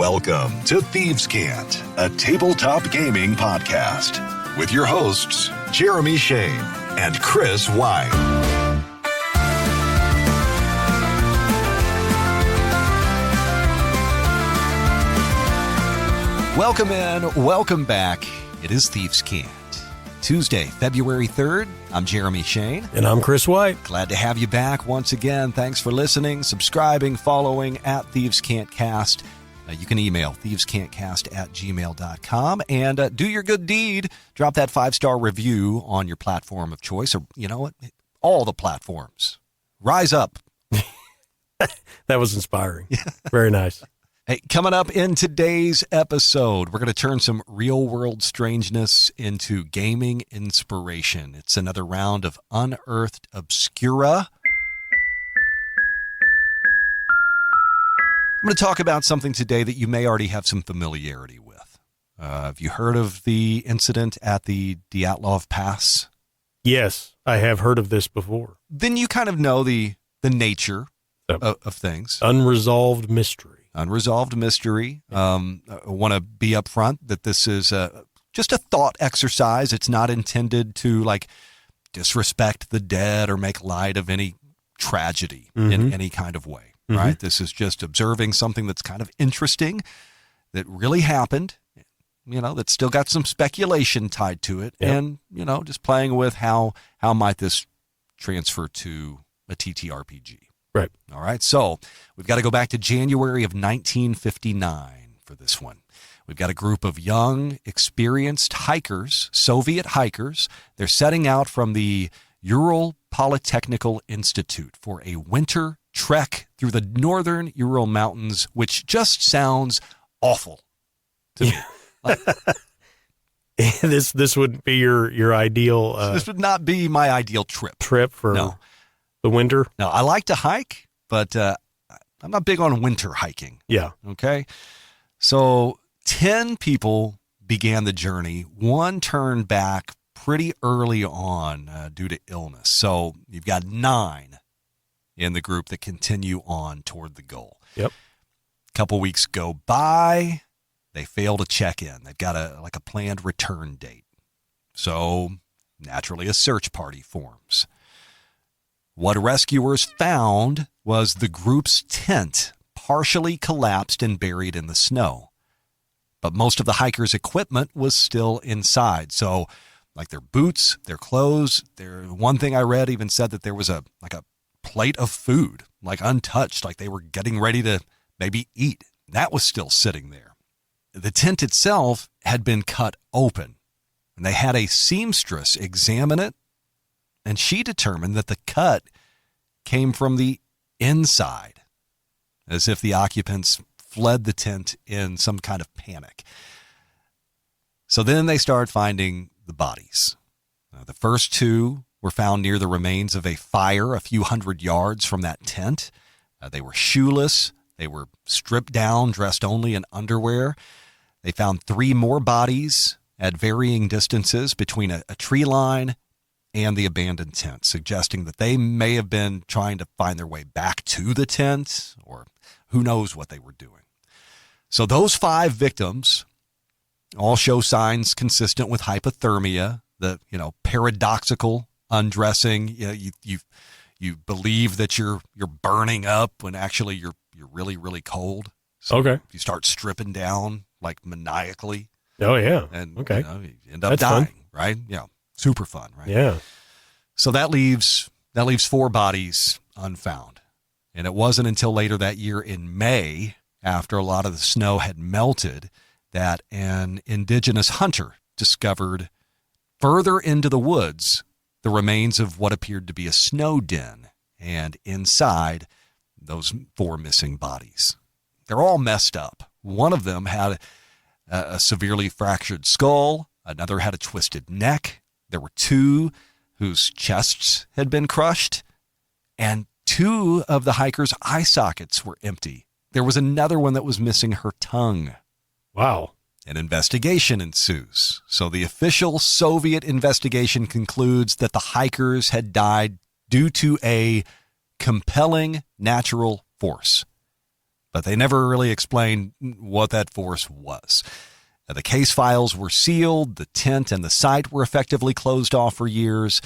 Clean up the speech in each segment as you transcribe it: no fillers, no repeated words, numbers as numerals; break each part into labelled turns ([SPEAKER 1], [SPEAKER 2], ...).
[SPEAKER 1] Welcome to Thieves' Cant, a tabletop gaming podcast with your hosts, Jeremy Shane and Chris White.
[SPEAKER 2] Welcome in, welcome back. It is Thieves' Cant. Tuesday, February 3rd. I'm Jeremy Shane.
[SPEAKER 3] And I'm Chris White.
[SPEAKER 2] Glad to have you back once again. Thanks for listening, subscribing, following at thievescantcast. You can email thievescantcast@gmail.com and do your good deed. Drop that 5-star review on your platform of choice, or you know what? All the platforms. Rise up.
[SPEAKER 3] That was inspiring. Very nice.
[SPEAKER 2] Hey, coming up in today's episode, we're going to turn some real-world strangeness into gaming inspiration. It's another round of Unearthed Obscura. I'm going to talk about something today that you may already have some familiarity with. Have you heard of the incident at the Dyatlov Pass?
[SPEAKER 3] Yes, I have heard of this before.
[SPEAKER 2] Then you kind of know the nature of things.
[SPEAKER 3] Unresolved mystery.
[SPEAKER 2] Unresolved mystery. I want to be upfront that this is just a thought exercise. It's not intended to disrespect the dead or make light of any tragedy in any kind of way. Right? This is just observing something that's kind of interesting that really happened, that's still got some speculation tied to it.
[SPEAKER 3] Yep.
[SPEAKER 2] And, just playing with how might this transfer to a TTRPG.
[SPEAKER 3] Right.
[SPEAKER 2] All right. So we've got to go back to January of 1959 for this one. We've got a group of young, experienced hikers, Soviet hikers. They're setting out from the Ural Polytechnical Institute for a winter trek through the northern Ural Mountains, which just sounds awful to me.
[SPEAKER 3] This would be your ideal.
[SPEAKER 2] This would not be my ideal trip.
[SPEAKER 3] For the winter.
[SPEAKER 2] No, I like to hike, but I'm not big on winter hiking.
[SPEAKER 3] Yeah.
[SPEAKER 2] Okay. So 10 people began the journey. One turned back pretty early on due to illness. So you've got 9 in the group that continue on toward the goal.
[SPEAKER 3] Yep.
[SPEAKER 2] A couple weeks go by. They fail to check in. They've got a planned return date. So naturally a search party forms. What rescuers found was the group's tent partially collapsed and buried in the snow. But most of the hikers' equipment was still inside. So like their boots, their clothes, one thing I read even said that there was a plate of food, untouched, like they were getting ready to maybe eat. That was still sitting there. The tent itself had been cut open, and they had a seamstress examine it, and she determined that the cut came from the inside, as if the occupants fled the tent in some kind of panic. So then they started finding the bodies. The first 2 were found near the remains of a fire a few hundred yards from that tent. They were shoeless. They were stripped down, dressed only in underwear. They found 3 more bodies at varying distances between a tree line and the abandoned tent, suggesting that they may have been trying to find their way back to the tent, or who knows what they were doing. So those 5 victims all show signs consistent with hypothermia, the paradoxical undressing. You believe that you're burning up when actually you're really, really cold. So
[SPEAKER 3] okay.
[SPEAKER 2] You start stripping down maniacally.
[SPEAKER 3] Oh yeah.
[SPEAKER 2] And
[SPEAKER 3] okay.
[SPEAKER 2] You end up
[SPEAKER 3] That's
[SPEAKER 2] dying,
[SPEAKER 3] fun.
[SPEAKER 2] right? Yeah. Super fun, right?
[SPEAKER 3] Yeah.
[SPEAKER 2] So that leaves 4 bodies unfound. And it wasn't until later that year in May, after a lot of the snow had melted, that an indigenous hunter discovered further into the woods the remains of what appeared to be a snow den, and inside those 4 missing bodies. They're all messed up. One of them had a severely fractured skull. Another had a twisted neck. There were 2 whose chests had been crushed, and 2 of the hikers' eye sockets were empty. There was another one that was missing her tongue.
[SPEAKER 3] Wow.
[SPEAKER 2] An investigation ensues. So the official Soviet investigation concludes that the hikers had died due to a compelling natural force. but they never really explained what that force was. The case files were sealed, the tent and the site were effectively closed off for years,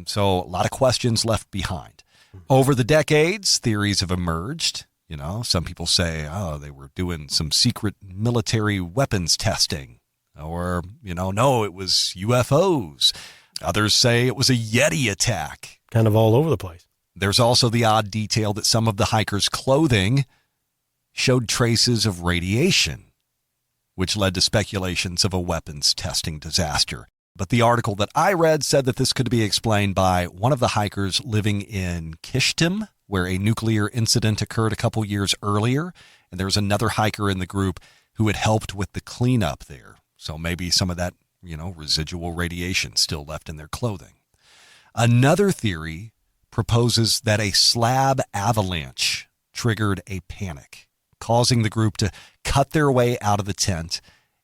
[SPEAKER 2] so a lot of questions left behind. Over the decades, theories have emerged. You know, some people say, oh, they were doing some secret military weapons testing. Or, you know, no, it was UFOs. Others say it was a Yeti attack.
[SPEAKER 3] Kind of all over the place.
[SPEAKER 2] There's also the odd detail that some of the hikers' clothing showed traces of radiation, which led to speculations of a weapons testing disaster. But the article that I read said that this could be explained by one of the hikers living in Kishtim, where a nuclear incident occurred a couple years earlier, and there was another hiker in the group who had helped with the cleanup there. So maybe some of that, you know, residual radiation still left in their clothing. Another theory proposes that a slab avalanche triggered a panic, causing the group to cut their way out of the tent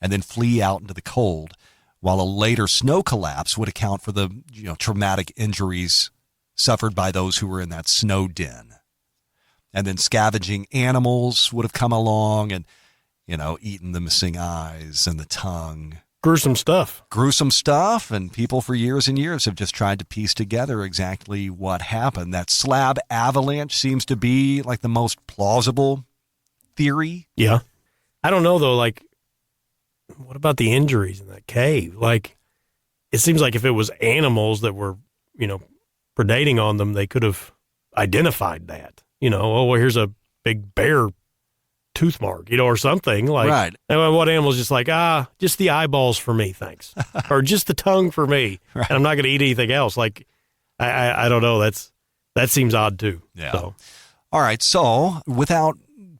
[SPEAKER 2] and then flee out into the cold, while a later snow collapse would account for the, you know, traumatic injuries suffered by those who were in that snow den. And then scavenging animals would have come along and, you know, eaten the missing eyes and the tongue.
[SPEAKER 3] Gruesome stuff.
[SPEAKER 2] Gruesome stuff, and people for years and years have just tried to piece together exactly what happened. That slab avalanche seems to be like the most plausible theory.
[SPEAKER 3] Yeah. I don't know, though, like, what about the injuries in that cave? Like, it seems like if it was animals that were, you know, predating on them, they could have identified that. You know, oh, well, here's a big bear tooth mark, you know, or something. Like,
[SPEAKER 2] right.
[SPEAKER 3] And what animal's just like, just the eyeballs for me, thanks. Or just the tongue for me. Right. And I'm not going to eat anything else. Like, I don't know. That seems odd, too.
[SPEAKER 2] Yeah.
[SPEAKER 3] So.
[SPEAKER 2] All right. So without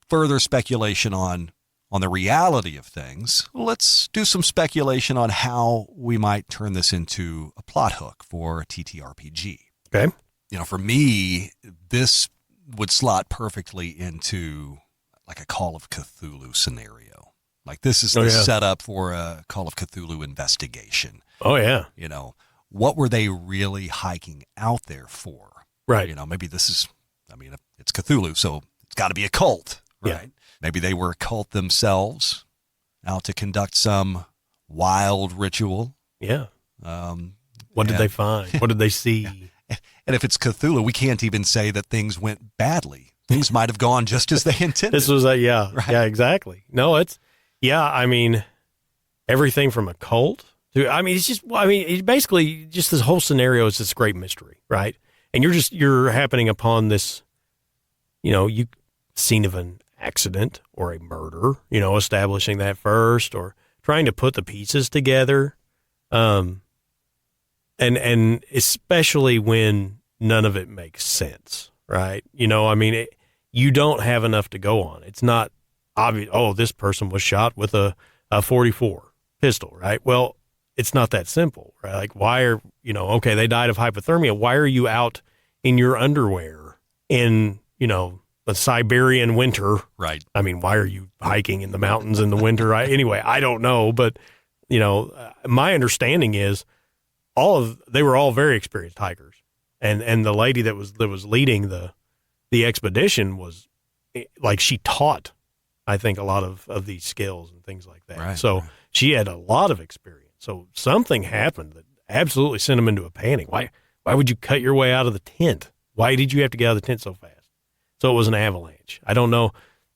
[SPEAKER 2] further speculation on the reality of things, let's do some speculation on how we might turn this into a plot hook for a TTRPG.
[SPEAKER 3] Okay.
[SPEAKER 2] You know, for me, this would slot perfectly into like a Call of Cthulhu scenario. Like, this is the setup for a Call of Cthulhu investigation.
[SPEAKER 3] Oh, yeah.
[SPEAKER 2] You know, what were they really hiking out there for?
[SPEAKER 3] Right.
[SPEAKER 2] You know, maybe this is, I mean, it's Cthulhu, so it's got to be a cult, right?
[SPEAKER 3] Yeah.
[SPEAKER 2] Maybe they were a cult themselves, out to conduct some wild ritual.
[SPEAKER 3] Yeah. What did they find? What did they see?
[SPEAKER 2] And if it's Cthulhu, we can't even say that things went badly. Things might have gone just as they intended.
[SPEAKER 3] This was right? Yeah, exactly. No, I mean, everything from a cult to, I mean, it's basically just this whole scenario is this great mystery, right? And you're happening upon this, you know, scene of an accident or a murder, you know, establishing that first or trying to put the pieces together. And especially when none of it makes sense, right? You know, I mean, you don't have enough to go on. It's not obvious, oh, this person was shot with a 44 pistol, right? Well, it's not that simple, right? Like, why are, you know, okay, they died of hypothermia. Why are you out in your underwear in, you know, the Siberian winter?
[SPEAKER 2] Right.
[SPEAKER 3] I mean, why are you hiking in the mountains in the winter? Anyway, I don't know, but, you know, my understanding is they were all very experienced hikers. And the lady that was leading the expedition was like, she taught, I think, a lot of these skills and things like that.
[SPEAKER 2] Right,
[SPEAKER 3] so
[SPEAKER 2] right.
[SPEAKER 3] She had a lot of experience. So something happened that absolutely sent them into a panic. Why would you cut your way out of the tent? Why did you have to get out of the tent so fast? So it was an avalanche. I don't know.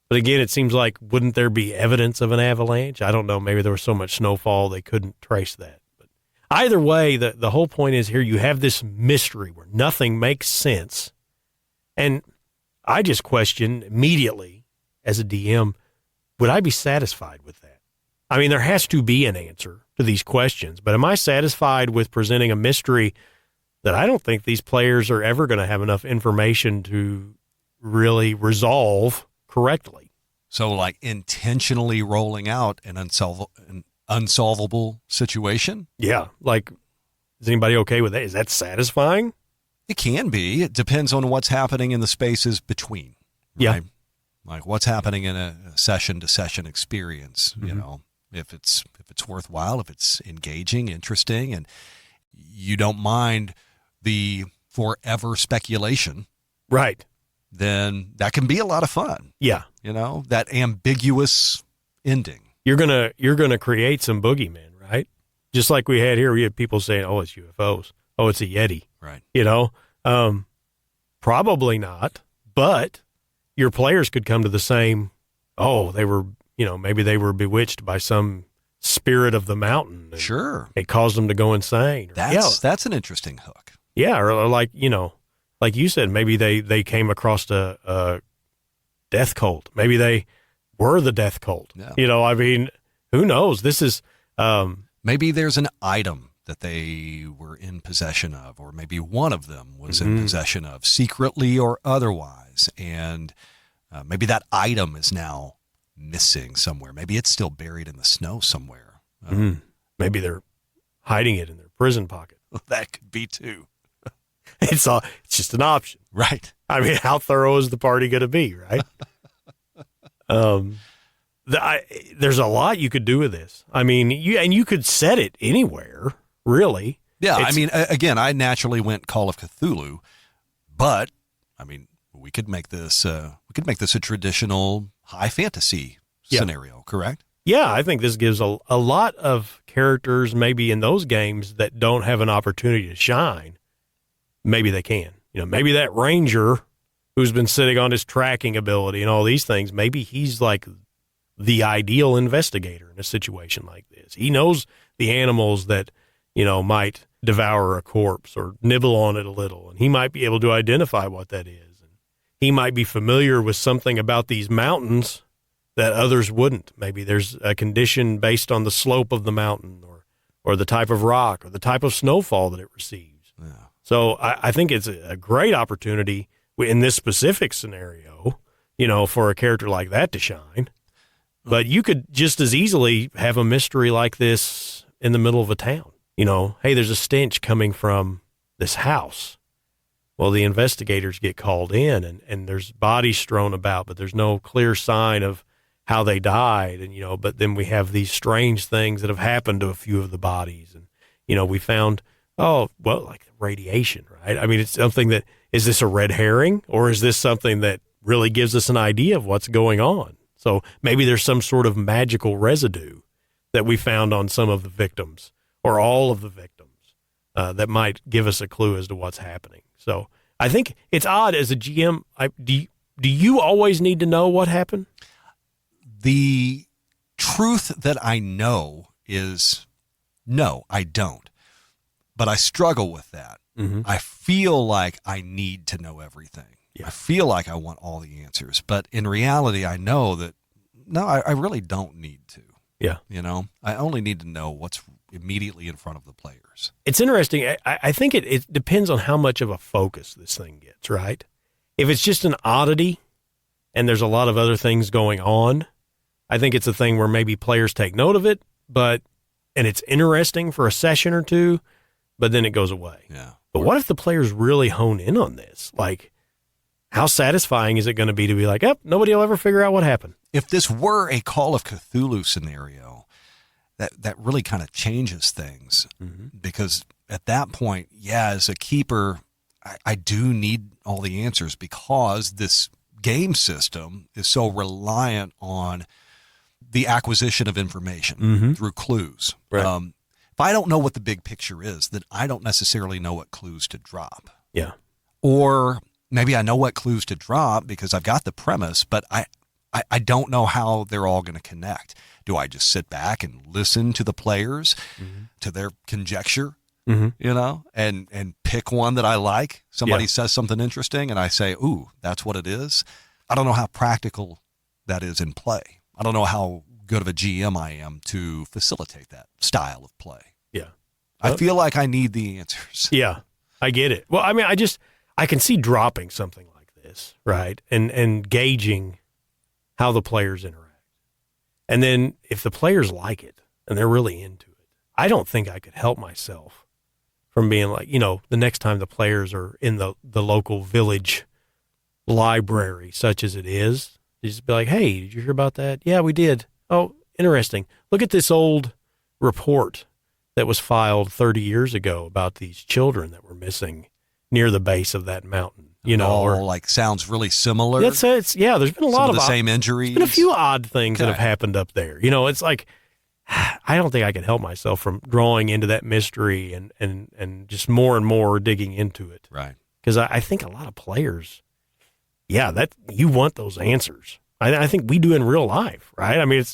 [SPEAKER 3] But again, it seems like, wouldn't there be evidence of an avalanche? I don't know. Maybe there was so much snowfall they couldn't trace that. But either way, the whole point is here you have this mystery where nothing makes sense. And I just question immediately as a DM, would I be satisfied with that? I mean, there has to be an answer to these questions, but am I satisfied with presenting a mystery that I don't think these players are ever going to have enough information to really resolve correctly?
[SPEAKER 2] So, like, intentionally rolling out an unsolvable situation?
[SPEAKER 3] Yeah. Like, is anybody okay with that? Is that satisfying?
[SPEAKER 2] It can be. It depends on what's happening in the spaces between. Right?
[SPEAKER 3] Yeah.
[SPEAKER 2] Like, what's happening in a session-to-session experience, you know, if it's worthwhile, if it's engaging, interesting, and you don't mind the forever speculation.
[SPEAKER 3] Right.
[SPEAKER 2] Then that can be a lot of fun.
[SPEAKER 3] Yeah.
[SPEAKER 2] You know, that ambiguous ending.
[SPEAKER 3] You're gonna create some boogeymen, right? Just like we had here, we had people saying, "Oh, it's UFOs. Oh, it's a Yeti."
[SPEAKER 2] Right.
[SPEAKER 3] You know, probably not, but your players could come to the same. Oh, they were, you know, maybe they were bewitched by some spirit of the mountain. And
[SPEAKER 2] Sure.
[SPEAKER 3] it caused them to go insane.
[SPEAKER 2] That's an interesting hook.
[SPEAKER 3] Yeah, or like, you know, like you said, maybe they came across a death cult. Maybe they were the death cult.
[SPEAKER 2] Yeah.
[SPEAKER 3] You know, I mean, who knows? This is
[SPEAKER 2] maybe there's an item that they were in possession of, or maybe one of them was in possession of, secretly or otherwise, and maybe that item is now missing somewhere. Maybe it's still buried in the snow somewhere.
[SPEAKER 3] Maybe they're hiding it in their prison pocket.
[SPEAKER 2] That could be too.
[SPEAKER 3] It's just an option.
[SPEAKER 2] Right.
[SPEAKER 3] I mean, how thorough is the party going to be, right? There's a lot you could do with this. I mean, you could set it anywhere, really.
[SPEAKER 2] Yeah, I mean, again, I naturally went Call of Cthulhu, but I mean, we could make this a traditional high fantasy scenario, correct?
[SPEAKER 3] Yeah, I think this gives a lot of characters maybe in those games that don't have an opportunity to shine. Maybe they can. You know, maybe that ranger who's been sitting on his tracking ability and all these things, maybe he's like the ideal investigator in a situation like this. He knows the animals that, you know, might devour a corpse or nibble on it a little, and he might be able to identify what that is. And he might be familiar with something about these mountains that others wouldn't. Maybe there's a condition based on the slope of the mountain or the type of rock or the type of snowfall that it receives.
[SPEAKER 2] Yeah.
[SPEAKER 3] So I think it's a great opportunity in this specific scenario, you know, for a character like that to shine. But you could just as easily have a mystery like this in the middle of a town. You know, hey, there's a stench coming from this house. Well, the investigators get called in and there's bodies strewn about, but there's no clear sign of how they died. And, you know, but then we have these strange things that have happened to a few of the bodies. And, you know, we found, like radiation, right? I mean, it's something that, is this a red herring or is this something that really gives us an idea of what's going on? So maybe there's some sort of magical residue that we found on some of the victims or all of the victims that might give us a clue as to what's happening. So I think it's odd as a GM. Do you always need to know what happened?
[SPEAKER 2] The truth that I know is no, I don't. But I struggle with that. Mm-hmm. I feel like I need to know everything. Yeah. I feel like I want all the answers. But in reality, I know that, no, I really don't need to.
[SPEAKER 3] Yeah.
[SPEAKER 2] You know, I only need to know what's immediately in front of the players.
[SPEAKER 3] It's interesting. I think it depends on how much of a focus this thing gets, right? If it's just an oddity and there's a lot of other things going on, I think it's a thing where maybe players take note of it, and it's interesting for a session or two, but then it goes away.
[SPEAKER 2] Yeah.
[SPEAKER 3] But what if the players really hone in on this? Like, how satisfying is it going to be like, nobody will ever figure out what happened?
[SPEAKER 2] If this were a Call of Cthulhu scenario, that really kind of changes things. Mm-hmm. Because at that point, as a keeper, I do need all the answers because this game system is so reliant on the acquisition of information through clues.
[SPEAKER 3] Right.
[SPEAKER 2] If I don't know what the big picture is, then I don't necessarily know what clues to drop.
[SPEAKER 3] Yeah.
[SPEAKER 2] Or maybe I know what clues to drop because I've got the premise, but I don't know how they're all going to connect. Do I just sit back and listen to the players, to their conjecture, you know, and pick one that I like? Somebody says something interesting and I say, ooh, that's what it is. I don't know how practical that is in play. I don't know how good of a GM I am to facilitate that style of play.
[SPEAKER 3] Yeah.
[SPEAKER 2] I feel like I need the answers.
[SPEAKER 3] Yeah, I get it. Well, I mean, I can see dropping something like this, right? And gauging how the players interact. And then if the players like it and they're really into it, I don't think I could help myself from being like, you know, the next time the players are in the local village library, such as it is, just be like, hey, did you hear about that? Yeah, we did. Oh, interesting. Look at this old report that was filed 30 years ago about these children that were missing near the base of that mountain. you know,
[SPEAKER 2] all,
[SPEAKER 3] or
[SPEAKER 2] like sounds really similar.
[SPEAKER 3] There's been a lot
[SPEAKER 2] of
[SPEAKER 3] of
[SPEAKER 2] the same injuries.
[SPEAKER 3] There's been a few odd things that
[SPEAKER 2] Okay.
[SPEAKER 3] have happened up there. You know, it's like, I don't think I could help myself from drawing into that mystery and just more and more digging into it.
[SPEAKER 2] Right.
[SPEAKER 3] Because I think a lot of players, that you want those answers. I think we do in real life, right? I mean,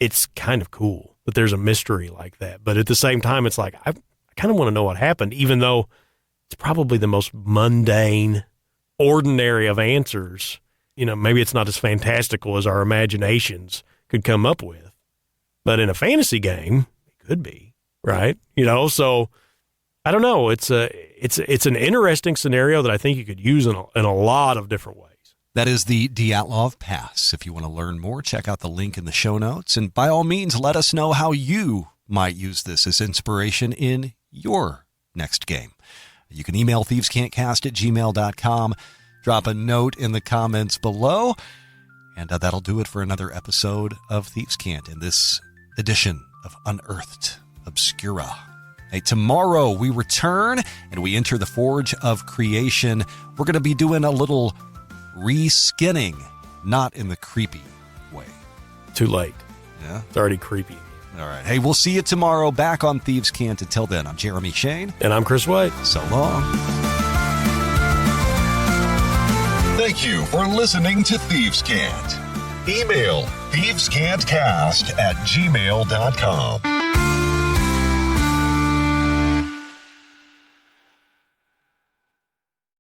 [SPEAKER 3] it's kind of cool that there's a mystery like that. But at the same time, it's like, I kind of want to know what happened, even though it's probably the most mundane, ordinary of answers. You know, maybe it's not as fantastical as our imaginations could come up with. But in a fantasy game, it could be, right? You know, so I don't know. It's an interesting scenario that I think you could use in a lot of different ways.
[SPEAKER 2] That is the Dyatlov Pass. If you want to learn more, check out the link in the show notes. And by all means, let us know how you might use this as inspiration in your next game. You can email thievescantcast@gmail.com. Drop a note in the comments below. And that'll do it for another episode of Thieves' Cant in this edition of Unearthed Obscura. Hey, tomorrow we return and we enter the Forge of Creation. We're going to be doing a little reskinning, not in the creepy way.
[SPEAKER 3] Too late.
[SPEAKER 2] Yeah?
[SPEAKER 3] It's already creepy.
[SPEAKER 2] All right. Hey, we'll see you tomorrow back on Thieves' Cant. Until then, I'm Jeremy Shane.
[SPEAKER 3] And I'm Chris White.
[SPEAKER 2] So long.
[SPEAKER 1] Thank you for listening to Thieves' Cant. Email thievescantcast@gmail.com.